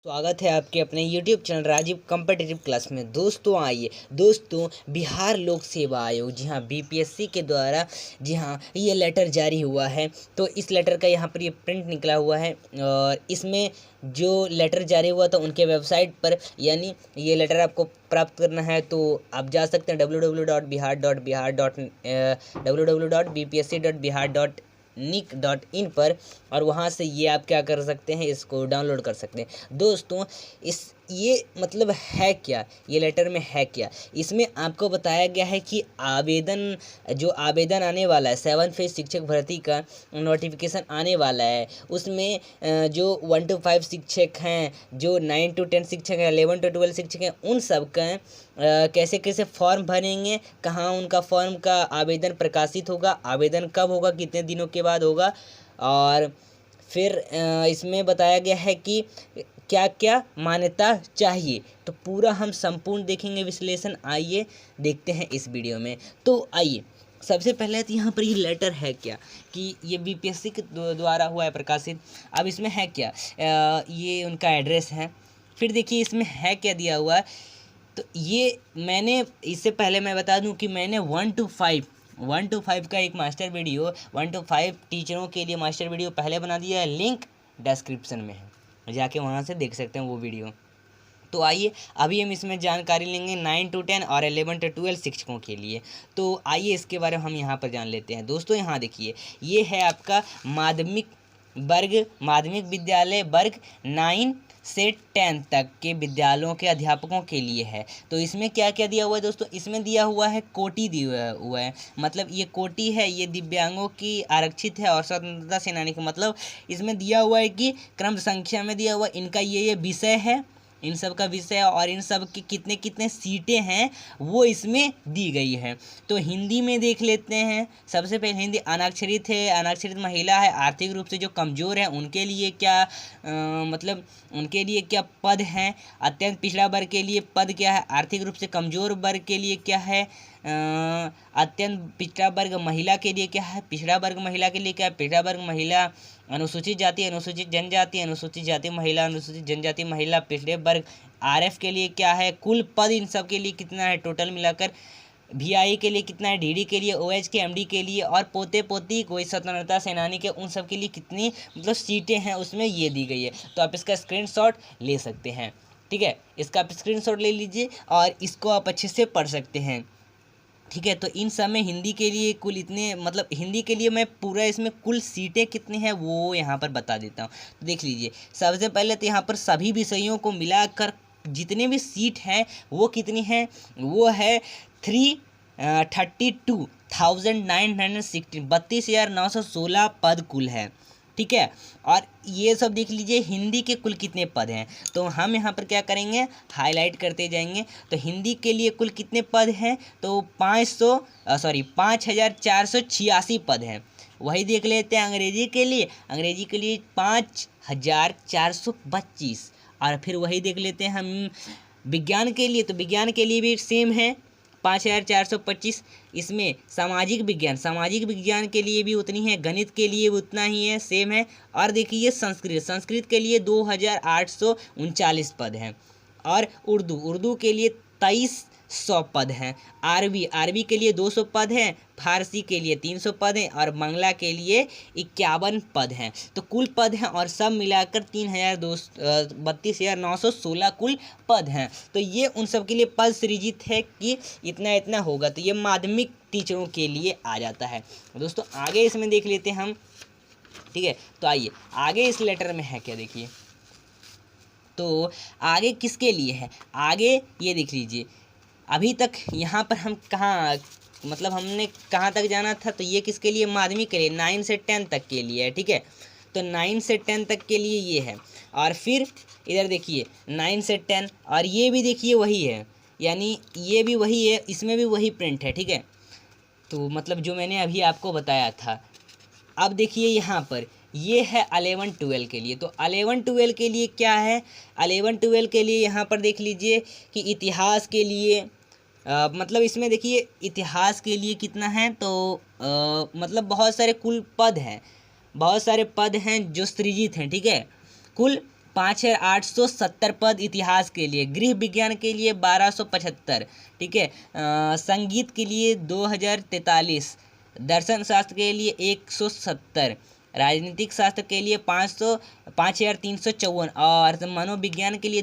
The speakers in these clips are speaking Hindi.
स्वागत है आपके अपने YouTube channel Rajeev competitive class में। दोस्तों आइए दोस्तों, बिहार लोक सेवा आयोग जी हाँ BPSC के द्वारा जी हाँ ये लेटर जारी हुआ है। तो इस लेटर का यहाँ पर ये प्रिंट निकला हुआ है और इसमें जो लेटर जारी हुआ था उनके वेबसाइट पर, यानी ये लेटर आपको प्राप्त करना है तो आप जा सकते हैं www.bpsc.bihar.nic.in पर, और वहाँ से ये आप क्या कर सकते हैं, इसको डाउनलोड कर सकते हैं। दोस्तों ये मतलब है क्या, ये लेटर में है क्या, इसमें आपको बताया गया है कि आवेदन आने वाला है 7 फेज शिक्षक भर्ती का नोटिफिकेशन आने वाला है। उसमें जो 1 to 5 शिक्षक हैं, जो 9 to 10 शिक्षक हैं, 11 to 12 शिक्षक हैं, उन सब का कैसे कैसे फॉर्म भरेंगे, कहाँ उनका फॉर्म का आवेदन प्रकाशित होगा, आवेदन कब होगा, कितने दिनों के बाद होगा, और फिर इसमें बताया गया है कि क्या क्या मान्यता चाहिए। तो पूरा हम संपूर्ण देखेंगे विश्लेषण। आइए देखते हैं इस वीडियो में। तो आइए सबसे पहले तो यहाँ पर ये लेटर है क्या, कि ये BPSC के द्वारा हुआ है प्रकाशित। अब इसमें है क्या, ये उनका एड्रेस है। फिर देखिए इसमें है क्या दिया हुआ है। तो ये मैंने इससे पहले मैं बता दूं कि मैंने 1 to 5 का एक मास्टर वीडियो, 1 to 5 टीचरों के लिए मास्टर वीडियो पहले बना दिया है, लिंक डिस्क्रिप्शन में है, जाके वहाँ से देख सकते हैं वो वीडियो। तो आइए अभी हम इसमें जानकारी लेंगे 9 to 10 और 11 to 12 शिक्षकों के लिए। तो आइए इसके बारे में हम यहाँ पर जान लेते हैं। दोस्तों यहाँ देखिए, ये है आपका माध्यमिक विद्यालय वर्ग 9 से 10 तक के विद्यालयों के अध्यापकों के लिए है। तो इसमें क्या क्या दिया हुआ है दोस्तों, इसमें दिया हुआ है कोटि दिया हुआ है, मतलब ये कोटि है, ये दिव्यांगों की आरक्षित है और स्वतंत्रता सेनानी का, मतलब इसमें दिया हुआ है कि क्रम संख्या में दिया हुआ है, इनका ये विषय है, इन सब का विषय और इन सब की कितने कितने सीटें हैं वो इसमें दी गई है। तो हिंदी में देख लेते हैं। सबसे पहले हिंदी, अनाक्षरित है, अनाक्षरित महिला है, आर्थिक रूप से जो कमज़ोर हैं उनके लिए क्या मतलब उनके लिए क्या पद हैं, अत्यंत पिछड़ा वर्ग के लिए पद क्या है, आर्थिक रूप से कमज़ोर वर्ग के लिए क्या है, अत्यंत पिछड़ा वर्ग महिला के लिए क्या है, पिछड़ा वर्ग महिला के लिए क्या है, पिछड़ा वर्ग महिला, अनुसूचित जाति, अनुसूचित जनजाति, अनुसूचित जाति महिला, अनुसूचित जनजाति महिला, पिछड़े वर्ग RF के लिए क्या है, कुल पद इन सब के लिए कितना है, टोटल मिलाकर VI के लिए कितना है, DD के लिए, OH के MD के लिए, और पोते पोती कोई स्वतंत्रता सेनानी के उन सब के लिए कितनी मतलब सीटें हैं उसमें ये दी गई है। तो आप इसका स्क्रीनशॉट ले सकते हैं, ठीक है, इसका आप स्क्रीनशॉट ले लीजिए और इसको आप अच्छे से पढ़ सकते हैं, ठीक है। तो इन सब में हिंदी के लिए कुल इतने, मतलब हिंदी के लिए मैं पूरा इसमें कुल सीटें कितनी हैं वो यहाँ पर बता देता हूँ। तो देख लीजिए, सबसे पहले तो यहाँ पर सभी विषयों को मिलाकर जितने भी सीट हैं वो कितनी हैं, वो है 32,916 पद कुल है, ठीक है। और ये सब देख लीजिए हिंदी के कुल कितने पद हैं, तो हम यहाँ पर क्या करेंगे, हाईलाइट करते जाएंगे। तो हिंदी के लिए कुल कितने पद हैं, तो 5,486 पद हैं। वही देख लेते हैं अंग्रेजी के लिए, 5,425, और फिर वही देख लेते हैं हम विज्ञान के लिए। तो विज्ञान के लिए भी सेम है 5,425। इसमें सामाजिक विज्ञान के लिए भी उतनी है, गणित के लिए भी उतना ही है, सेम है। और देखिए संस्कृत के लिए 2,839 पद हैं, और उर्दू के लिए 2,300 पद हैं, अरबी के लिए 200 पद हैं, फारसी के लिए 300 पद हैं, और बांग्ला के लिए 51 पद हैं। तो कुल पद हैं और सब मिलाकर 32,916 कुल पद हैं। तो ये उन सब के लिए पद सृजित है कि इतना इतना होगा। तो ये माध्यमिक टीचरों के लिए आ जाता है। दोस्तों आगे इसमें देख लेते हैं हम, ठीक है। तो आइए आगे इस लेटर में है क्या, देखिए तो आगे किसके लिए है, आगे ये देख लीजिए। अभी तक यहाँ पर हम कहाँ, मतलब हमने कहाँ तक जाना था, तो ये किसके लिए, माध्यमिक के लिए, 9 से 10 तक के लिए है, ठीक है। तो 9 से 10 तक के लिए ये है, और फिर इधर देखिए 9 से 10, और ये भी देखिए वही है, यानी ये भी वही है, इसमें भी वही प्रिंट है, ठीक है। तो मतलब जो मैंने अभी आपको बताया था। अब देखिए यहाँ पर ये है 11-12 के लिए। तो 11-12 के लिए क्या है, 11-12 के लिए यहाँ पर देख लीजिए कि इतिहास के लिए मतलब इसमें देखिए इतिहास के लिए कितना है, तो मतलब बहुत सारे कुल पद हैं, बहुत सारे पद हैं जो सृजित हैं, ठीक है। कुल 5870 पद इतिहास के लिए, गृह विज्ञान के लिए 1275, ठीक है, संगीत के लिए 2043, दर्शन शास्त्र के लिए 170, राजनीतिक शास्त्र के लिए 5354 और मनोविज्ञान के लिए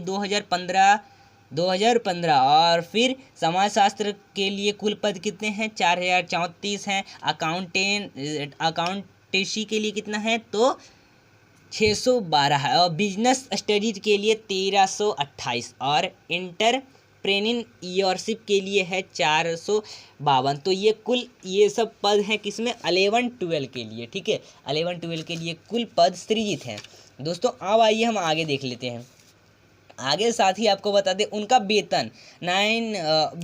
2015 और फिर समाजशास्त्र के लिए कुल पद कितने हैं? 4034 हैं। अकाउंटेंसी के लिए कितना है? तो 612 है। और बिजनेस स्टडीज के लिए 1328 और एंटरप्रेन्योरशिप के लिए है 452। तो ये कुल ये सब पद हैं किसमें? 11-12 के लिए, ठीक है, 11-12 के लिए कुल पद सृजित हैं। दोस्तों अब आइए हम आगे देख लेते हैं। आगे साथ ही आपको बता दें उनका वेतन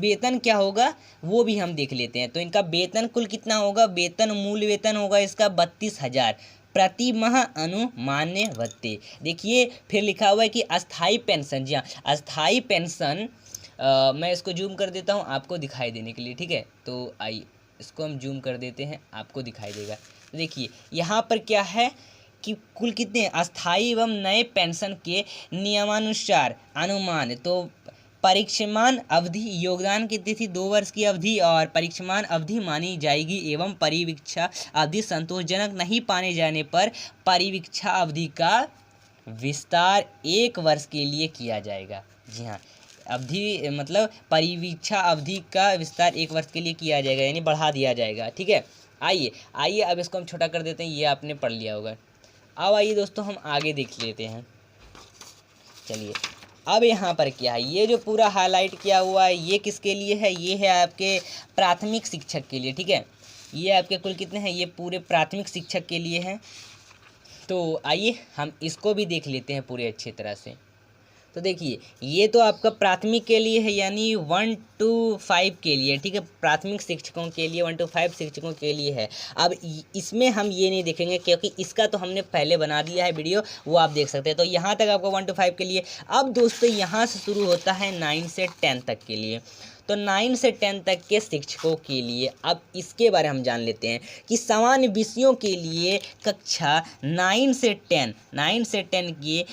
वेतन क्या होगा वो भी हम देख लेते हैं। तो इनका वेतन कुल कितना होगा? वेतन मूल वेतन होगा इसका 32,000 प्रति माह अनुमान्य भत्ते। देखिए फिर लिखा हुआ है कि अस्थाई पेंशन, जी हाँ अस्थाई पेंशन, मैं इसको जूम कर देता हूँ आपको दिखाई देने के लिए, ठीक है। तो आइए इसको हम जूम कर देते हैं, आपको दिखाई देगा। तो देखिए यहाँ पर क्या है कि कुल कितने अस्थाई एवं नए पेंशन के नियमानुसार अनुमान, तो परीक्षमान अवधि, योगदान की तिथि 2 वर्ष की अवधि और परीक्षमान अवधि मानी जाएगी एवं परिवीक्षा अवधि संतोषजनक नहीं पाने जाने पर परिवीक्षा अवधि का विस्तार 1 वर्ष के लिए किया जाएगा। जी हाँ, अवधि मतलब परिवीक्षा अवधि का विस्तार 1 वर्ष के लिए किया जाएगा, यानी बढ़ा दिया जाएगा, ठीक है। आइए अब इसको हम छोटा कर देते हैं, ये आपने पढ़ लिया होगा। अब आइए दोस्तों हम आगे देख लेते हैं। चलिए अब यहाँ पर क्या है, ये जो पूरा हाईलाइट किया हुआ है ये किसके लिए है? ये है आपके प्राथमिक शिक्षक के लिए, ठीक है। ये आपके कुल कितने हैं? ये पूरे प्राथमिक शिक्षक के लिए हैं। तो आइए हम इसको भी देख लेते हैं पूरे अच्छे तरह से। तो देखिए ये तो आपका प्राथमिक के लिए है, यानी 1 to 5 के लिए, ठीक है, प्राथमिक शिक्षकों के लिए 1 to 5 शिक्षकों के लिए है। अब इसमें हम ये नहीं देखेंगे क्योंकि इसका तो हमने पहले बना दिया है वीडियो, वो आप देख सकते हैं। तो यहाँ तक आपको 1 to 5 के लिए। अब दोस्तों यहाँ से शुरू होता है 9 से 10 तक के लिए। तो 9 से 10 तक के शिक्षकों के लिए अब इसके बारे में हम जान लेते हैं कि सामान्य विषयों के लिए कक्षा 9 से 10 के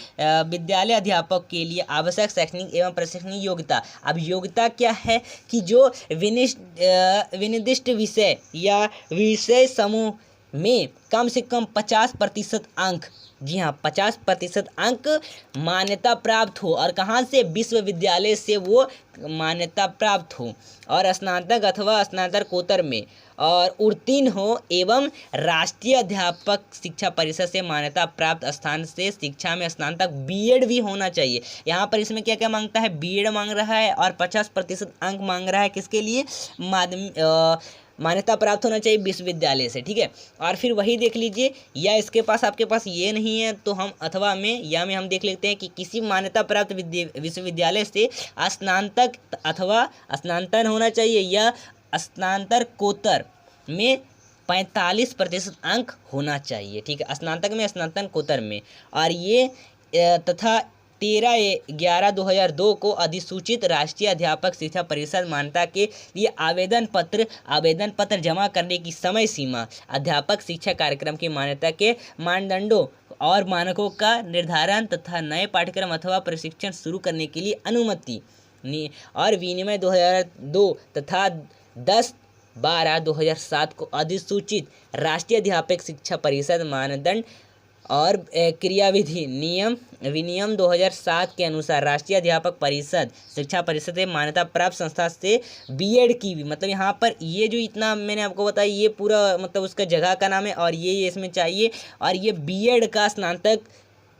विद्यालय अध्यापक के लिए आवश्यक शैक्षणिक एवं प्रशिक्षणीय योग्यता। अब योग्यता क्या है कि जो विनिर्दिष्ट विषय या विषय समूह में कम से कम 50% अंक, जी हाँ 50% अंक मान्यता प्राप्त हो, और कहाँ से? विश्वविद्यालय से वो मान्यता प्राप्त हो, और स्नातक अथवा स्नातकोत्तर में और उत्तीर्ण हो, एवं राष्ट्रीय अध्यापक शिक्षा परिषद से मान्यता प्राप्त स्थान से शिक्षा में स्नातक बीएड भी होना चाहिए। यहाँ पर इसमें क्या क्या मांगता है? बीएड मांग रहा है और 50% अंक मांग रहा है किसके लिए? मान्यता प्राप्त होना चाहिए विश्वविद्यालय से, ठीक है। और फिर वही देख लीजिए, या इसके पास आपके पास ये नहीं है तो हम अथवा में या में हम देख लेते हैं कि किसी मान्यता प्राप्त विश्वविद्यालय से स्नातक अथवा स्नातन होना चाहिए, या स्नातकोत्तर में 45% अंक होना चाहिए, ठीक है, स्नातक में स्नातकोत्तर में। और ये तथा 13/11/2002 को अधिसूचित राष्ट्रीय अध्यापक शिक्षा परिषद मान्यता के लिए आवेदन पत्र जमा करने की समय सीमा, अध्यापक शिक्षा कार्यक्रम की मान्यता के मानदंडों और मानकों का निर्धारण तथा नए पाठ्यक्रम अथवा प्रशिक्षण शुरू करने के लिए अनुमति और विनिमय 2002 तथा 10/12/2007 को अधिसूचित राष्ट्रीय अध्यापक शिक्षा परिषद मानदंड और क्रियाविधि विनियम 2007 के अनुसार राष्ट्रीय अध्यापक परिषद शिक्षा परिषद से मान्यता प्राप्त संस्था से बीएड की भी, मतलब यहाँ पर ये जो इतना मैंने आपको बताया ये पूरा मतलब उसका जगह का नाम है, और ये इसमें चाहिए, और ये बीएड का स्नातक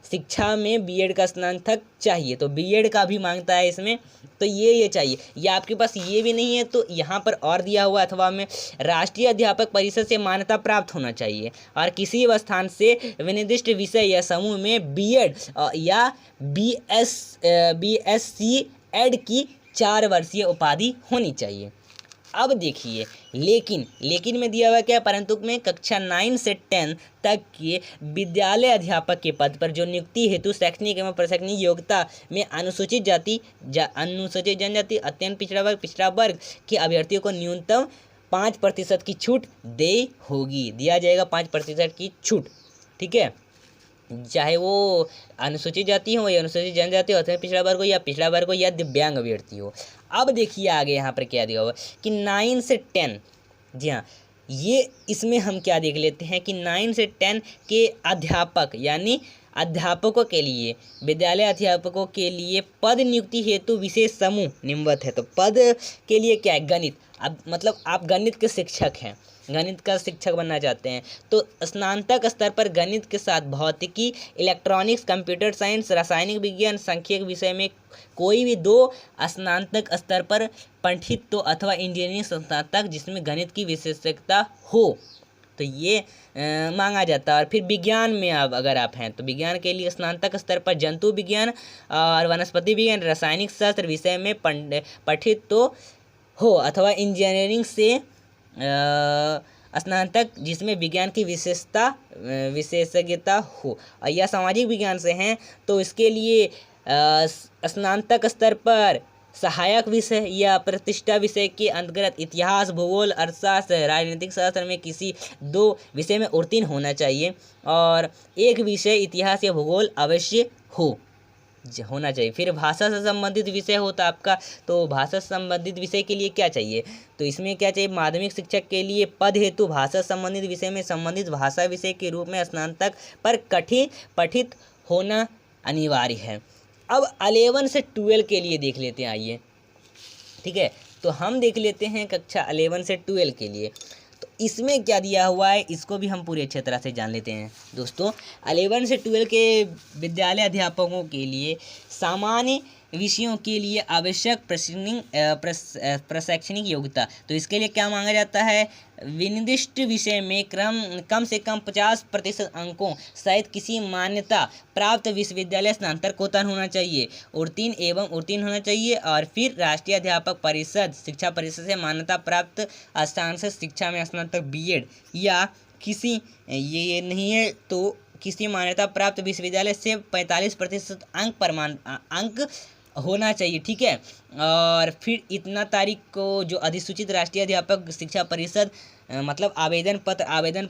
शिक्षा में बीएड का स्नातक चाहिए, तो बीएड का भी मांगता है इसमें। तो ये चाहिए, या आपके पास ये भी नहीं है तो यहाँ पर और दिया हुआ अथवा में राष्ट्रीय अध्यापक परिषद से मान्यता प्राप्त होना चाहिए, और किसी स्थान से विनिर्दिष्ट विषय या समूह में बीएड या बीएससी एड की 4 वर्षीय उपाधि होनी चाहिए। अब देखिए लेकिन में दिया हुआ क्या? परंतु में कक्षा 9 से 10 तक के विद्यालय अध्यापक के पद पर जो नियुक्ति हेतु शैक्षणिक एवं प्रशैक्षणिक योग्यता में अनुसूचित जनजाति, अत्यंत पिछड़ा वर्ग के अभ्यर्थियों को न्यूनतम 5% की छूट दिया जाएगा 5% की छूट, ठीक है। चाहे वो अनुसूचित जाति हो या अनुसूचित जनजाति हो अथवा पिछड़ा वर्ग हो या पिछड़ा वर्ग हो या दिव्यांग अभ्यर्थी हो। अब देखिए आगे यहाँ पर क्या दिया हुआ कि 9 से 10, जी हाँ, ये इसमें हम क्या देख लेते हैं कि 9 से 10 के अध्यापक यानी अध्यापकों के लिए, विद्यालय अध्यापकों के लिए पद नियुक्ति हेतु विशेष समूह निम्नवत है। तो पद के लिए क्या है, गणित। अब मतलब आप गणित के शिक्षक हैं, गणित का शिक्षक बनना चाहते हैं, तो स्नातक स्तर पर गणित के साथ भौतिकी, इलेक्ट्रॉनिक्स, कंप्यूटर साइंस, रासायनिक विज्ञान, सांख्यिकी विषय में कोई भी 2 स्नातक स्तर पर पठित तो अथवा इंजीनियरिंग स्नातक जिसमें गणित की विशेषज्ञता हो, तो ये मांगा जाता है। और फिर विज्ञान में अब अगर आप हैं तो विज्ञान के लिए स्नातक स्तर पर जंतु विज्ञान और वनस्पति विज्ञान, रासायनिक शास्त्र विषय में पठित तो हो अथवा इंजीनियरिंग से स्नातक जिसमें विज्ञान की विशेषज्ञता हो, या सामाजिक विज्ञान से हैं तो इसके लिए स्नातक स्तर पर सहायक विषय या प्रतिष्ठा विषय के अंतर्गत इतिहास, भूगोल, अर्थशास्त्र, राजनीतिक शास्त्र में किसी 2 विषय में उत्तीर्ण होना चाहिए और एक विषय इतिहास या भूगोल अवश्य होना चाहिए। फिर भाषा से संबंधित विषय होता आपका, तो भाषा से संबंधित विषय के लिए क्या चाहिए, तो इसमें क्या चाहिए, माध्यमिक शिक्षक के लिए पद हेतु भाषा संबंधित विषय में संबंधित भाषा विषय के रूप में स्नातक पर पठित होना अनिवार्य है। अब 11 से 12 के लिए देख लेते हैं, आइए, ठीक है। तो हम देख लेते हैं कक्षा 11 से 12 के लिए, तो इसमें क्या दिया हुआ है इसको भी हम पूरी अच्छी तरह से जान लेते हैं। दोस्तों 11 से 12 के विद्यालय अध्यापकों के लिए सामान्य विषयों के लिए आवश्यक प्रशैक्षणिक योग्यता, तो इसके लिए क्या मांगा जाता है, विनिर्दिष्ट विषय में कम से कम 50% अंकों सहित किसी मान्यता प्राप्त विश्वविद्यालय स्नातकोत्तर होना चाहिए, उत्तीर्ण होना चाहिए। और फिर राष्ट्रीय अध्यापक परिषद, शिक्षा परिषद से मान्यता प्राप्त स्थान से शिक्षा में स्नातक बीएड या किसी ये नहीं है तो किसी मान्यता प्राप्त विश्वविद्यालय से 45% अंक होना चाहिए, ठीक है। और फिर इतना तारीख को जो अधिसूचित राष्ट्रीय अध्यापक शिक्षा परिषद मतलब आवेदन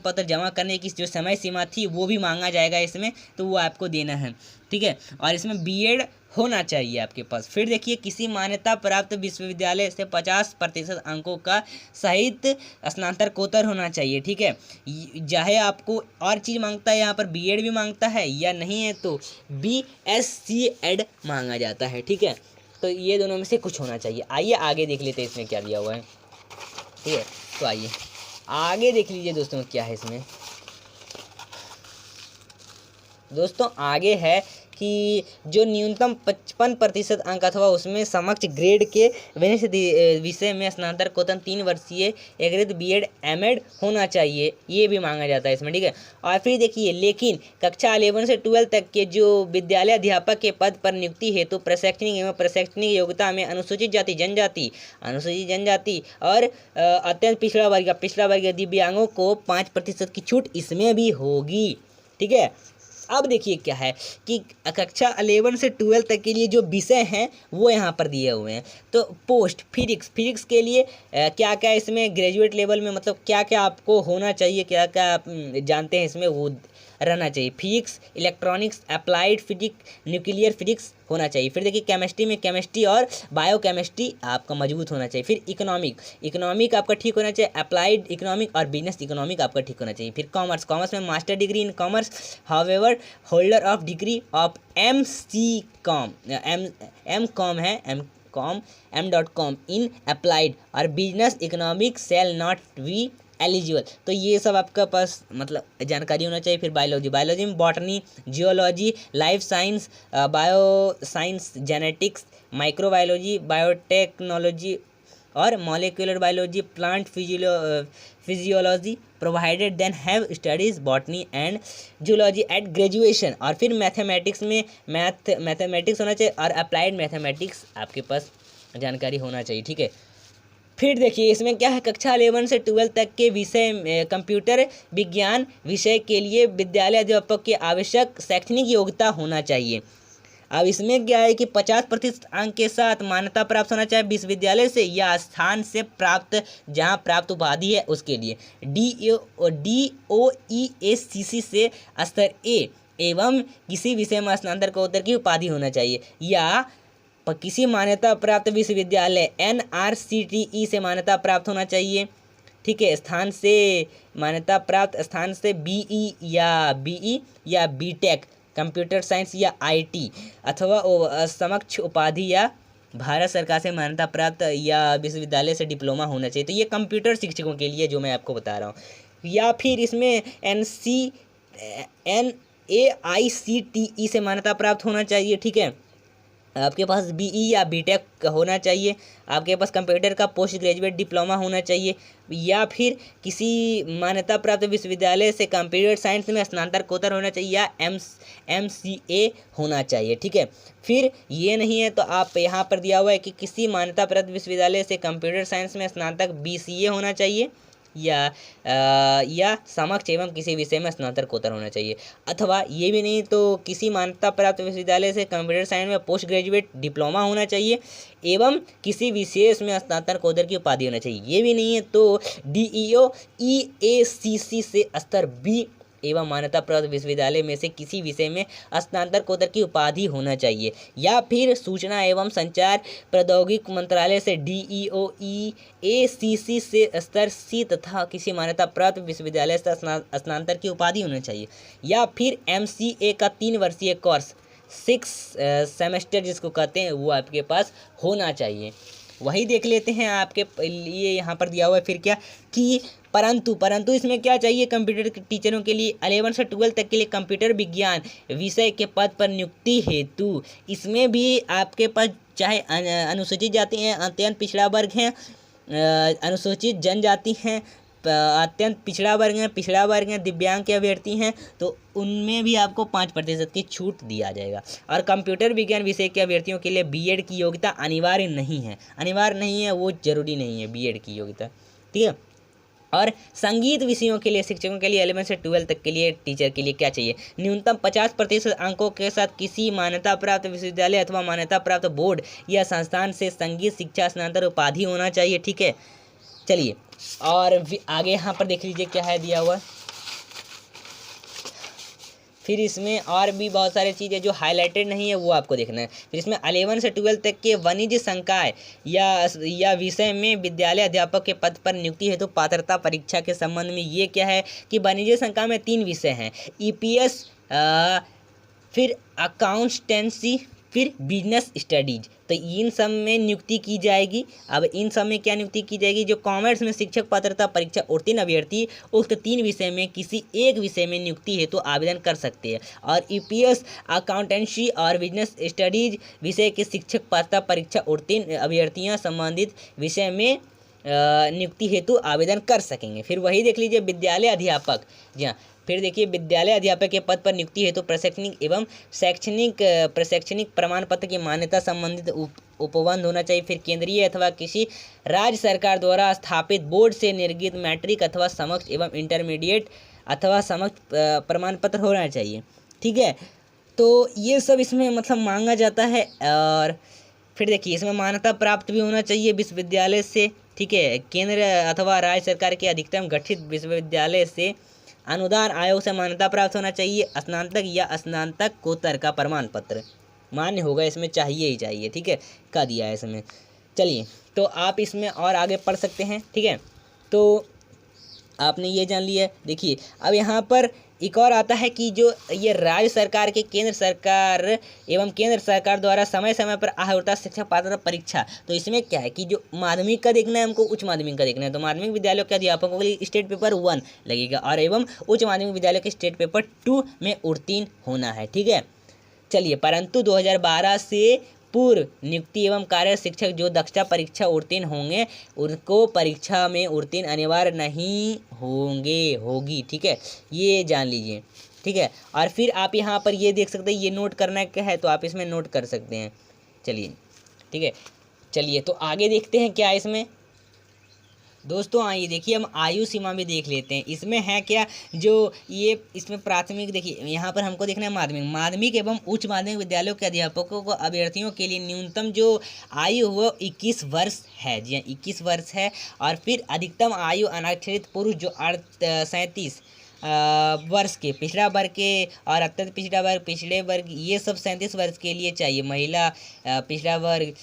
पत्र जमा करने की जो समय सीमा थी वो भी मांगा जाएगा इसमें, तो वो आपको देना है, ठीक है। और इसमें बीएड होना चाहिए आपके पास। फिर देखिए किसी मान्यता प्राप्त विश्वविद्यालय से 50% अंकों का सहित स्नातकोत्तर होना चाहिए, ठीक है। चाहे आपको और चीज़ मांगता है, यहाँ पर बीएड भी मांगता है या नहीं है तो बीएससी एड मांगा जाता है, ठीक है। तो ये दोनों में से कुछ होना चाहिए। आइए आगे देख लेते हैं इसमें क्या दिया हुआ है, ठीक है। तो आइए आगे देख लीजिए दोस्तों क्या है इसमें। दोस्तों आगे है कि जो न्यूनतम 55% अंक अथवा उसमें समक्ष ग्रेड के विषय में स्नातकोत्तर 3 वर्षीय एकीकृत बीएड एमएड होना चाहिए, ये भी मांगा जाता है इसमें, ठीक है। और फिर देखिए लेकिन कक्षा 11 से 12 तक के जो विद्यालय अध्यापक के पद पर नियुक्ति हेतु प्रशैक्षणिक एवं प्रशैक्षणिक योग्यता में अनुसूचित जाति जनजाति और अत्यंत पिछड़ा वर्ग दिव्यांगों को 5% की छूट इसमें भी होगी, ठीक है। अब देखिए क्या है कि कक्षा 11 से 12 तक के लिए जो विषय हैं वो यहाँ पर दिए हुए हैं। तो पोस्ट फिजिक्स के लिए क्या क्या इसमें ग्रेजुएट लेवल में मतलब क्या क्या आपको होना चाहिए, क्या क्या आप जानते हैं इसमें वो रहना चाहिए। Physics, electronics, applied physics, nuclear physics होना चाहिए। फिर देखिए केमिस्ट्री में केमिस्ट्री और बायोकेमिस्ट्री आपका मजबूत होना चाहिए। फिर इकोनॉमिक आपका ठीक होना चाहिए, अप्लाइड इकोनॉमिक और बिजनेस इकोनॉमिक आपका ठीक होना चाहिए। फिर कॉमर्स में master degree in commerce, however holder of degree of M.Com in applied और business economics shall not be eligible. तो ये सब आपका पास मतलब जानकारी होना चाहिए। फिर बायोलॉजी में botany, geology, life science, bio science, genetics, microbiology, biotechnology और molecular biology, plant physiology provided then have studies botany and zoology at graduation. और फिर मैथमेटिक्स में मैथमेटिक्स होना चाहिए और अप्लाइड मैथमेटिक्स आपके पास जानकारी होना चाहिए, ठीक है। फिर देखिए इसमें क्या है, कक्षा 11 से 12 तक के विषय कंप्यूटर विज्ञान विषय के लिए विद्यालय अध्यापक की आवश्यक शैक्षणिक योग्यता होना चाहिए। अब इसमें क्या है कि 50% अंक के साथ मान्यता प्राप्त होना चाहिए विश्वविद्यालय से या स्थान से प्राप्त जहां प्राप्त उपाधि है उसके लिए। DOEACC से स्तर A एवं किसी विषय में स्नातकोत्तर की उपाधि होना चाहिए, या किसी मान्यता प्राप्त विश्वविद्यालय NRCTE से मान्यता प्राप्त होना चाहिए, ठीक है। स्थान से मान्यता प्राप्त स्थान से BE या BTech कंप्यूटर साइंस या IT अथवा समक्ष उपाधि या भारत सरकार से मान्यता प्राप्त या विश्वविद्यालय से डिप्लोमा होना चाहिए। तो ये कंप्यूटर शिक्षकों के लिए जो मैं आपको बता रहा हूँ। या फिर इसमें NAICTE से मान्यता प्राप्त होना चाहिए, ठीक है। आपके पास BE या BTech होना चाहिए, आपके पास कंप्यूटर का पोस्ट ग्रेजुएट डिप्लोमा होना चाहिए, या फिर किसी मान्यता प्राप्त विश्वविद्यालय से कंप्यूटर साइंस में स्नातकोत्तर होना चाहिए या MCA होना चाहिए, ठीक है। फिर ये नहीं है तो आप यहाँ पर दिया हुआ है कि किसी मान्यता प्राप्त विश्वविद्यालय से कंप्यूटर साइंस में स्नातक BCA होना चाहिए या समक्ष एवं किसी विषय में स्नातकोत्तर होना चाहिए, अथवा ये भी नहीं तो किसी मान्यता प्राप्त विश्वविद्यालय से कंप्यूटर साइंस में पोस्ट ग्रेजुएट डिप्लोमा होना चाहिए एवं किसी विशेष में स्नातकोत्तर की उपाधि होना चाहिए। ये भी नहीं है तो DEO EACC से स्तर B एवं मान्यता प्राप्त विश्वविद्यालय में से किसी विषय में स्नातकोत्तर की उपाधि होना चाहिए, या फिर सूचना एवं संचार प्रौद्योगिकी मंत्रालय से DEO EACC से स्तर C तथा किसी मान्यता प्राप्त विश्वविद्यालय से स्नातक की उपाधि होना चाहिए, या फिर MCA का 3 वर्षीय कोर्स 6 सेमेस्टर जिसको कहते हैं वो आपके पास होना चाहिए। वही देख लेते हैं आपके लिए यहाँ पर दिया हुआ है फिर क्या कि परंतु इसमें क्या चाहिए कंप्यूटर के टीचरों के लिए 11 से 12 तक के लिए कंप्यूटर विज्ञान विषय के पद पर नियुक्ति हेतु इसमें भी आपके पास चाहे अनुसूचित जाति हैं, अत्यंत पिछड़ा वर्ग हैं, अनुसूचित जनजाति हैं, अत्यंत पिछड़ा वर्ग हैं, दिव्यांग के अभ्यर्थी हैं, तो उनमें भी आपको 5% की छूट दिया जाएगा। और कंप्यूटर विज्ञान विषय के अभ्यर्थियों के लिए BEd की योग्यता अनिवार्य नहीं है, वो जरूरी नहीं है BEd की योग्यता, ठीक है। और संगीत विषयों के लिए शिक्षकों के लिए 11 से 12 तक के लिए टीचर के लिए क्या चाहिए, न्यूनतम 50% अंकों के साथ किसी मान्यता प्राप्त विश्वविद्यालय अथवा मान्यता प्राप्त बोर्ड या संस्थान से संगीत शिक्षा स्नातक उपाधि होना चाहिए, ठीक है। चलिए और आगे यहाँ पर देख लीजिए क्या है दिया हुआ। फिर इसमें और भी बहुत सारी चीज़ें जो हाईलाइटेड नहीं है वो आपको देखना है। फिर इसमें 11 से 12 तक के वाणिज्य संकाय या विषय में विद्यालय अध्यापक के पद पर नियुक्ति हेतु पात्रता परीक्षा के संबंध में ये क्या है कि वाणिज्य संकाय में 3 विषय हैं, EPS, फिर अकाउंटेंसी, फिर बिजनेस स्टडीज। तो इन सब में नियुक्ति की जाएगी। अब इन सब में क्या नियुक्ति की जाएगी, जो कॉमर्स में शिक्षक पात्रता परीक्षा उत्तीर्ण अभ्यर्थी उक्त 3 विषय में किसी एक विषय में नियुक्ति हेतु आवेदन कर सकते हैं। और EPS, अकाउंटेंसी और बिजनेस स्टडीज विषय के शिक्षक पात्रता परीक्षा उत्तीर्ण अभ्यर्थियाँ संबंधित विषय में नियुक्ति हेतु आवेदन कर सकेंगे। फिर वही देख लीजिए विद्यालय अध्यापक, जी हाँ, फिर देखिए विद्यालय अध्यापक के पद पर नियुक्ति हेतु प्रशैक्षणिक एवं शैक्षणिक प्रमाण पत्र की मान्यता संबंधित उपबंध होना चाहिए। फिर केंद्रीय अथवा किसी राज्य सरकार द्वारा स्थापित बोर्ड से निर्गत मैट्रिक अथवा समकक्ष एवं इंटरमीडिएट अथवा समकक्ष प्रमाण पत्र होना चाहिए, ठीक है। तो ये सब इसमें मतलब मांगा जाता है। और फिर देखिए इसमें मान्यता प्राप्त भी होना चाहिए विश्वविद्यालय से, ठीक है। केंद्र अथवा राज्य सरकार के अधिकतम गठित विश्वविद्यालय से अनुदान आयोग से मान्यता प्राप्त होना चाहिए। स्नातक या स्नातकोत्तर का प्रमाण पत्र मान्य होगा, इसमें चाहिए ही चाहिए, ठीक है, का दिया है इसमें। चलिए तो आप इसमें और आगे पढ़ सकते हैं, ठीक है। तो आपने ये जान लिया। देखिए अब यहाँ पर एक और आता है कि जो ये राज्य सरकार के केंद्र सरकार द्वारा समय समय पर होता शिक्षक पात्रता परीक्षा। तो इसमें क्या है कि जो माध्यमिक का देखना है हमको, उच्च माध्यमिक का देखना है, तो माध्यमिक विद्यालयों के अध्यापकों के लिए स्टेट पेपर 1 लगेगा और एवं उच्च माध्यमिक विद्यालय के स्टेट पेपर 2 में उत्तीर्ण होना है, ठीक है। चलिए परंतु 2012 से पूर्व नियुक्ति एवं कार्य शिक्षक जो दक्षता परीक्षा उत्तीर्ण होंगे उनको परीक्षा में उत्तीर्ण अनिवार्य नहीं होगी, ठीक है, ये जान लीजिए, ठीक है। और फिर आप यहाँ पर ये देख सकते हैं, ये नोट करना क्या है तो आप इसमें नोट कर सकते हैं। चलिए ठीक है, चलिए तो आगे देखते हैं क्या है इसमें दोस्तों। आइए देखिए हम आयु सीमा भी देख लेते हैं। इसमें है क्या, जो ये इसमें प्राथमिक, देखिए यहाँ पर हमको देखना है माध्यमिक एवं उच्च माध्यमिक विद्यालयों के अध्यापकों को अभ्यर्थियों के लिए न्यूनतम जो आयु वो 21 वर्ष है, जी हाँ 21 वर्ष है। और फिर अधिकतम आयु अनाक्षरित पुरुष जो 37 वर्ष के, पिछड़ा वर्ग के और अत्यंत पिछड़ा वर्ग, पिछड़े वर्ग, ये सब 37 वर्ष के लिए चाहिए। महिला पिछड़ा वर्ग,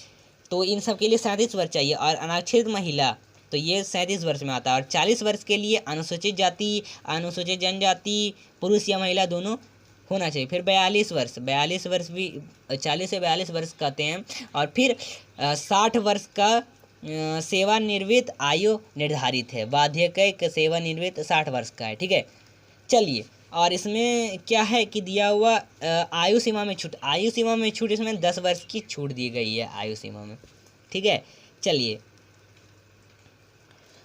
तो इन सब के लिए 37 वर्ष चाहिए। और अनारक्षित महिला, तो ये 37 वर्ष में आता है। और 40 वर्ष के लिए अनुसूचित जाति, अनुसूचित जनजाति, पुरुष या महिला दोनों होना चाहिए। फिर 42 वर्ष भी 40 से 42 वर्ष कहते हैं। और फिर 60 वर्ष का सेवानिवृत्त आयु निर्धारित है। बाध्यक सेवानिवृत्त 60 वर्ष का है, ठीक है। चलिए, और इसमें क्या है कि दिया हुआ आयु सीमा में छूट, आयु सीमा में छूट, इसमें 10 वर्ष की छूट दी गई है आयु सीमा में, ठीक है। चलिए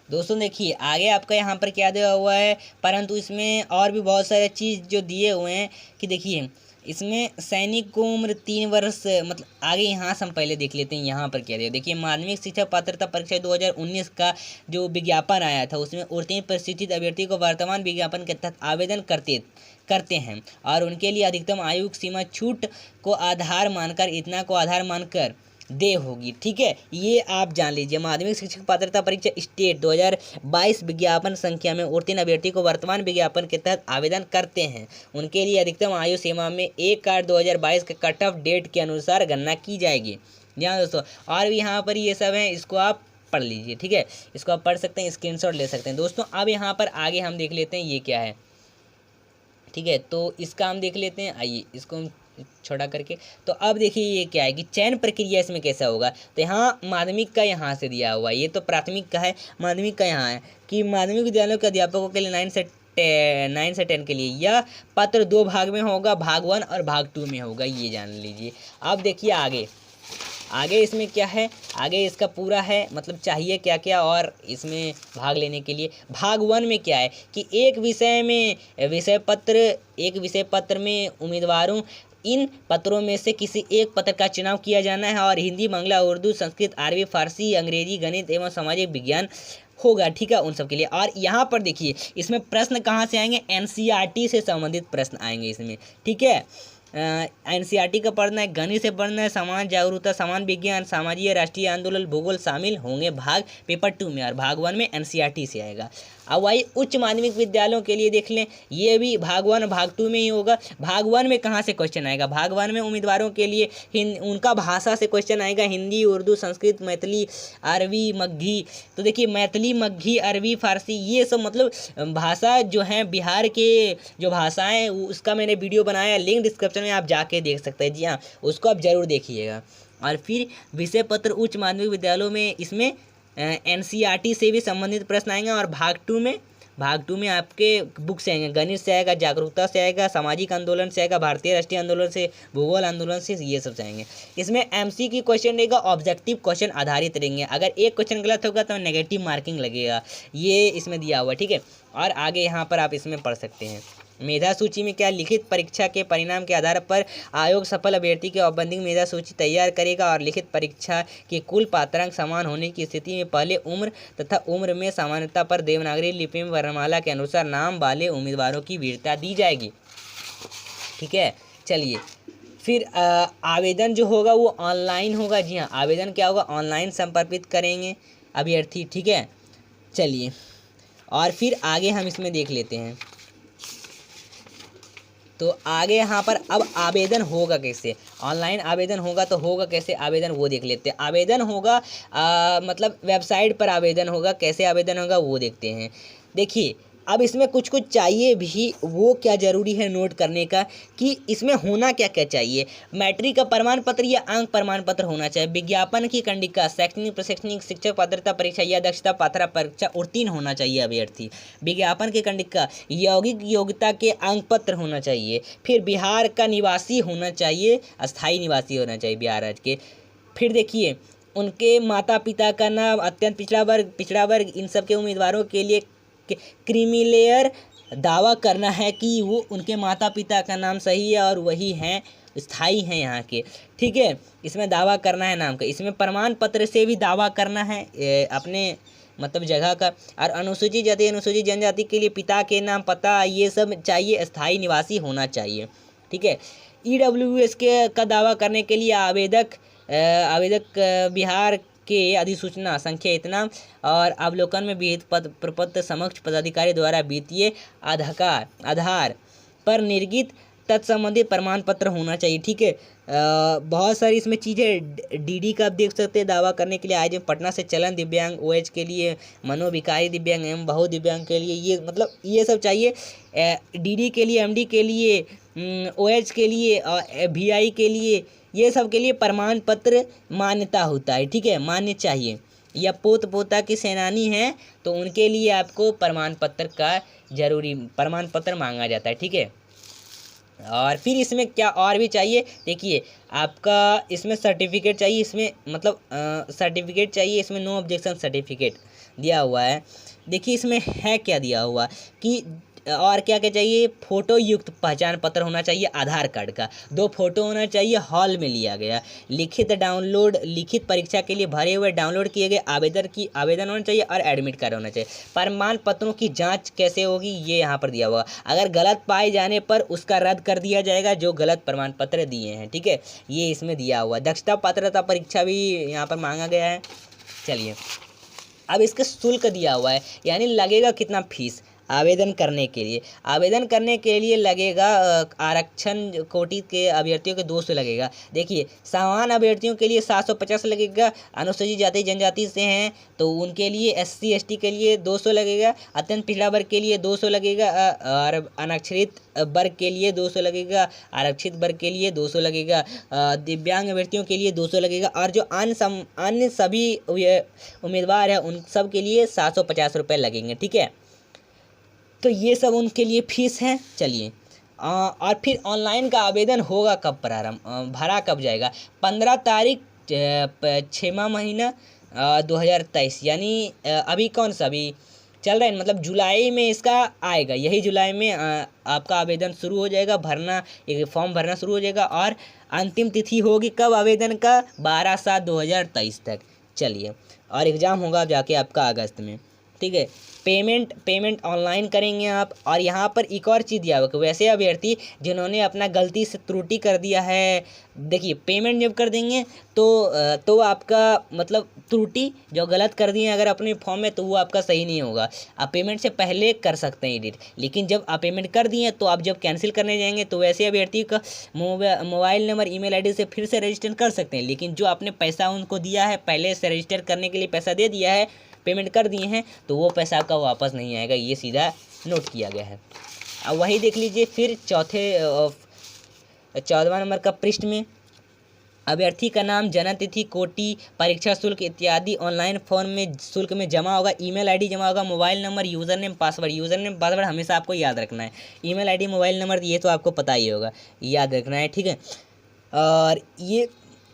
दोस्तों, देखिए आगे आपका यहाँ पर क्या दिया हुआ है, परंतु इसमें और भी बहुत सारे चीज़ जो दिए हुए हैं कि देखिए इसमें सैनिक को उम्र 3 वर्ष, मतलब आगे यहाँ से हम पहले देख लेते हैं यहाँ पर क्या दिया। देखिए माध्यमिक शिक्षा पात्रता परीक्षा 2019 का जो विज्ञापन आया था उसमें उत्तीर्ण प्रशिक्षित अभ्यर्थी को वर्तमान विज्ञापन के तहत आवेदन करते हैं और उनके लिए अधिकतम आयु सीमा छूट को आधार मानकर दे होगी, ठीक है। ये आप जान लीजिए, माध्यमिक शिक्षक पात्रता परीक्षा स्टेट 2022 विज्ञापन संख्या में उत्तीर्ण अभ्यर्थी को वर्तमान विज्ञापन के तहत आवेदन करते हैं, उनके लिए अधिकतम आयु सीमा में 1/8/2022 के कट ऑफ डेट के अनुसार गणना की जाएगी। ध्यान दोस्तों, और भी यहाँ पर ये सब है, इसको आप पढ़ लीजिए, ठीक है। इसको आप पढ़ सकते हैं, स्क्रीनशॉट ले सकते हैं। दोस्तों अब यहाँ पर आगे हम देख लेते हैं ये क्या है, ठीक है। तो इसका हम देख लेते हैं, आइए इसको हम छोटा करके। तो अब देखिए ये क्या है कि चयन प्रक्रिया इसमें कैसा होगा। तो यहाँ माध्यमिक का यहाँ से दिया हुआ है, ये तो प्राथमिक का है, माध्यमिक का यहाँ है कि माध्यमिक विद्यालयों के अध्यापकों के लिए 9 से 10 के लिए यह पत्र 2 भाग में होगा, भाग 1 और भाग 2 में होगा, ये जान लीजिए। अब देखिए आगे इसमें क्या है, आगे इसका पूरा है, मतलब चाहिए क्या क्या और इसमें भाग लेने के लिए। भाग 1 में क्या है कि एक विषय पत्र में उम्मीदवारों इन पत्रों में से किसी एक पत्र का चुनाव किया जाना है और हिंदी, बांग्ला, उर्दू, संस्कृत, अरबी, फारसी, अंग्रेजी, गणित एवं सामाजिक विज्ञान होगा, ठीक है, उन सब के लिए। और यहाँ पर देखिए इसमें प्रश्न कहाँ से आएंगे, एनसीईआरटी से संबंधित प्रश्न आएंगे इसमें, ठीक है। एनसीईआरटी का पढ़ना है, गणित से पढ़ना है, समाज जागरूकता, सामान्य विज्ञान, सामाजिक राष्ट्रीय आंदोलन, भूगोल शामिल होंगे भाग पेपर 2 में, और भाग 1 में एनसीईआरटी से आएगा। अब वही उच्च माध्यमिक विद्यालयों के लिए देख लें, ये भी भाग 1 भाग 2 में ही होगा। भाग 1 में कहाँ से क्वेश्चन आएगा, भाग 1 में उम्मीदवारों के लिए उनका भाषा से क्वेश्चन आएगा, हिंदी, उर्दू, संस्कृत, मैथिली, अरबी, मगही। तो देखिए मैथिली, मगही, अरबी, फारसी, ये सब मतलब भाषा जो है बिहार के जो भाषाएं, उसका मैंने वीडियो बनाया, लिंक डिस्क्रिप्शन में आप जाके देख सकते हैं, जी हाँ, उसको आप जरूर देखिएगा। और फिर विषय पत्र उच्च माध्यमिक विद्यालयों में इसमें एनसीईआरटी से भी संबंधित प्रश्न आएंगे। और भाग 2 में आपके बुक से आएंगे, गणित से आएगा, जागरूकता से आएगा, सामाजिक आंदोलन से आएगा, भारतीय राष्ट्रीय आंदोलन से, भूगोल आंदोलन से, ये सब से आएंगे। इसमें एमसी की क्वेश्चन रहेगा, ऑब्जेक्टिव क्वेश्चन आधारित रहेंगे, अगर एक क्वेश्चन गलत होगा तो नेगेटिव मार्किंग लगेगा, ये इसमें दिया हुआ, ठीक है। और आगे यहाँ पर आप इसमें पढ़ सकते हैं। मेधा सूची में क्या, लिखित परीक्षा के परिणाम के आधार पर आयोग सफल अभ्यर्थी की औपबंधिक मेधा सूची तैयार करेगा और लिखित परीक्षा के कुल पात्रांक समान होने की स्थिति में पहले उम्र तथा उम्र में समानता पर देवनागरी लिपि में वर्णमाला के अनुसार नाम वाले उम्मीदवारों की वीरता दी जाएगी, ठीक है। चलिए फिर आवेदन जो होगा वो ऑनलाइन होगा, जी हाँ, आवेदन क्या होगा, ऑनलाइन संपर्कित करेंगे अभ्यर्थी, ठीक है। चलिए और फिर आगे हम इसमें देख लेते हैं। तो आगे यहाँ पर अब आवेदन होगा कैसे, ऑनलाइन आवेदन होगा तो होगा कैसे आवेदन, वो देख लेते हैं। आवेदन होगा मतलब वेबसाइट पर आवेदन होगा, कैसे आवेदन होगा वो देखते हैं। देखिए अब इसमें कुछ चाहिए भी, वो क्या ज़रूरी है नोट करने का कि इसमें होना क्या क्या चाहिए। मैट्रिक का प्रमाण पत्र या अंक प्रमाण पत्र होना चाहिए, विज्ञापन की कंडिका, शैक्षणिक प्रशैक्षणिक शिक्षक पात्रता परीक्षा या दक्षता पात्रता परीक्षा उत्तीर्ण होना चाहिए अभ्यर्थी, विज्ञापन की कंडिका, यौगिक योग्यता के अंक पत्र होना चाहिए, फिर बिहार का निवासी होना चाहिए, अस्थायी निवासी होना चाहिए बिहार राज्य के। फिर देखिए उनके माता पिता का नाम, अत्यंत पिछड़ा वर्ग, इन सब के उम्मीदवारों के लिए क्रीमी लेयर दावा करना है कि वो उनके माता पिता का नाम सही है और वही हैं, स्थायी हैं यहाँ के, ठीक है। इसमें दावा करना है नाम का, इसमें प्रमाण पत्र से भी दावा करना है अपने मतलब जगह का। और अनुसूचित जाति अनुसूचित जनजाति के लिए पिता के नाम, पता, ये सब चाहिए, स्थायी निवासी होना चाहिए, ठीक है। ईडब्ल्यूएस का दावा करने के लिए आवेदक बिहार के अधिसूचना संख्या इतना और अवलोकन में विहित प्रपत्र समक्ष पदाधिकारी द्वारा वित्तीय आधार पर निर्गत तत्संबंधित प्रमाण पत्र होना चाहिए। ठीक है, बहुत सारी इसमें चीज़ें डीडी का आप देख सकते हैं दावा करने के लिए आए पटना से चलन दिव्यांग, ओएच के लिए, मनोविकारी दिव्यांग एवं बहुदिव्यांग के लिए, ये मतलब ये सब चाहिए। डीडी के लिए, एमडी के लिए, ओएच के लिए और वीआई के लिए, ये सब के लिए प्रमाण पत्र मान्यता होता है। ठीक है, मान्य चाहिए। या पोत पोता की सेनानी हैं तो उनके लिए आपको प्रमाण पत्र का जरूरी प्रमाण पत्र मांगा जाता है। ठीक है, और फिर इसमें क्या और भी चाहिए, देखिए आपका इसमें सर्टिफिकेट चाहिए, इसमें मतलब सर्टिफिकेट चाहिए, इसमें नो ऑब्जेक्शन सर्टिफिकेट दिया हुआ है। देखिए इसमें है क्या दिया हुआ कि और क्या क्या चाहिए, फ़ोटो युक्त पहचान पत्र होना चाहिए आधार कार्ड का, 2 फोटो होना चाहिए हॉल में लिया गया, लिखित परीक्षा के लिए भरे हुए डाउनलोड किए गए आवेदन होना चाहिए और एडमिट कार्ड होना चाहिए। प्रमाण पत्रों की जांच कैसे होगी ये यहाँ पर दिया हुआ, अगर गलत पाए जाने पर उसका रद्द कर दिया जाएगा जो गलत प्रमाण पत्र दिए हैं। ठीक है, ये इसमें दिया हुआ। दक्षता पात्रता परीक्षा भी यहाँ पर मांगा गया है। चलिए अब इसका शुल्क दिया हुआ है, यानी लगेगा कितना फीस आवेदन करने के लिए लगेगा। आरक्षण कोटि के अभ्यर्थियों के 200 लगेगा। देखिए सामान्य अभ्यर्थियों के लिए 750 लगेगा, अनुसूचित जाति जनजाति से हैं तो उनके लिए SC ST के लिए 200 लगेगा, अत्यंत पिछड़ा वर्ग के लिए 200 लगेगा, और अनक्षरित वर्ग के लिए 200 लगेगा, आरक्षित वर्ग के लिए 200 लगेगा, दिव्यांग अभ्यर्थियों के लिए 200 लगेगा, और जो अन्य सभी उम्मीदवार हैं उन सब के लिए 750 रुपये लगेंगे। ठीक है, तो ये सब उनके लिए फीस है। चलिए और फिर ऑनलाइन का आवेदन होगा कब प्रारंभ, भरा कब जाएगा, 15 तारीख 6वां महीना 2023, यानी अभी कौन सा अभी चल रहा है, मतलब जुलाई में इसका आएगा, यही जुलाई में आपका आवेदन शुरू हो जाएगा, फॉर्म भरना शुरू हो जाएगा, और अंतिम तिथि होगी कब आवेदन का, 12/7/2023 तक। चलिए और एग्ज़ाम होगा जाके आपका अगस्त में। ठीक है, पेमेंट ऑनलाइन करेंगे आप। और यहाँ पर एक और चीज़ दिया हुआ, वैसे अभ्यर्थी जिन्होंने अपना गलती से त्रुटि कर दिया है, देखिए पेमेंट जब कर देंगे तो आपका मतलब त्रुटि जो गलत कर दिए अगर अपने फॉर्म में तो वो आपका सही नहीं होगा। आप पेमेंट से पहले कर सकते हैं एडिट, लेकिन जब आप पेमेंट कर दिए तो आप जब कैंसिल करने जाएंगे तो वैसे अभ्यर्थी का मोबाइल नंबर ईमेल आईडी से फिर से रजिस्टर कर सकते हैं, लेकिन जो आपने पैसा उनको दिया है, पहले से रजिस्टर करने के लिए पैसा दे दिया है, पेमेंट कर दिए हैं, तो वो पैसा आपका वापस नहीं आएगा, ये सीधा नोट किया गया है। अब वही देख लीजिए फिर 14वां नंबर का पृष्ठ में अभ्यर्थी का नाम, जन्म तिथि, कोटि, परीक्षा शुल्क इत्यादि ऑनलाइन फॉर्म में शुल्क में जमा होगा, ईमेल आईडी जमा होगा, mobile number, user name password हमेशा आपको याद रखना है। ईमेल आईडी मोबाइल नंबर ये तो आपको पता ही होगा, याद रखना है। ठीक है,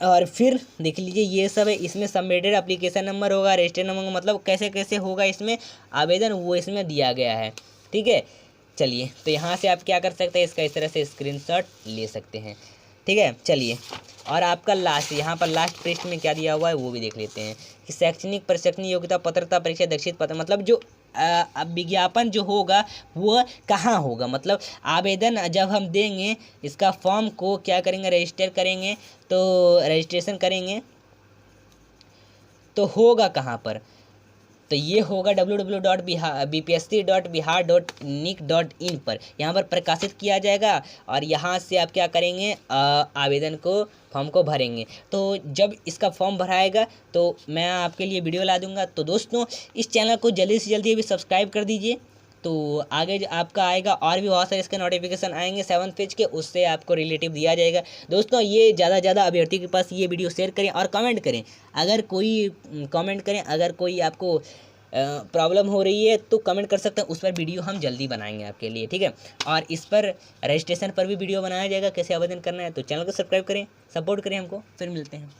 और फिर देख लीजिए ये सब है, इसमें सबमिटेड एप्लीकेशन नंबर होगा, रजिस्टर नंबर, मतलब कैसे कैसे होगा इसमें आवेदन वो इसमें दिया गया है। ठीक है, चलिए तो यहाँ से आप क्या कर सकते हैं, इसका इस तरह से स्क्रीनशॉट ले सकते हैं। ठीक है, चलिए और आपका यहाँ पर लास्ट पृष्ठ में क्या दिया हुआ है वो भी देख लेते हैं कि शैक्षणिक प्रशिक्षण योग्यता पात्रता परीक्षा दक्षित पत्र, मतलब जो विज्ञापन जो होगा वो कहाँ होगा, मतलब आवेदन जब हम देंगे इसका फॉर्म को क्या करेंगे, रजिस्टर करेंगे, तो रजिस्ट्रेशन करेंगे तो होगा कहाँ पर, तो ये होगा www.bpsc.bihar.nic.in पर, यहाँ पर प्रकाशित किया जाएगा और यहाँ से आप क्या करेंगे, आवेदन को फॉर्म को भरेंगे। तो जब इसका फॉर्म भराएगा तो मैं आपके लिए वीडियो ला दूंगा। तो दोस्तों इस चैनल को जल्दी से जल्दी अभी सब्सक्राइब कर दीजिए, तो आगे आपका आएगा और भी बहुत सारे इसके नोटिफिकेशन आएंगे 7 पेज के, उससे आपको रिलेटिव दिया जाएगा। दोस्तों ये ज़्यादा अभ्यर्थी के पास ये वीडियो शेयर करें और कमेंट करें, अगर कोई आपको प्रॉब्लम हो रही है तो कमेंट कर सकते हैं, उस पर वीडियो हम जल्दी बनाएंगे आपके लिए। ठीक है, और इस पर रजिस्ट्रेशन पर भी वीडियो बनाया जाएगा कैसे आवेदन करना है। तो चैनल को सब्सक्राइब करें, सपोर्ट करें हमको, फिर मिलते हैं।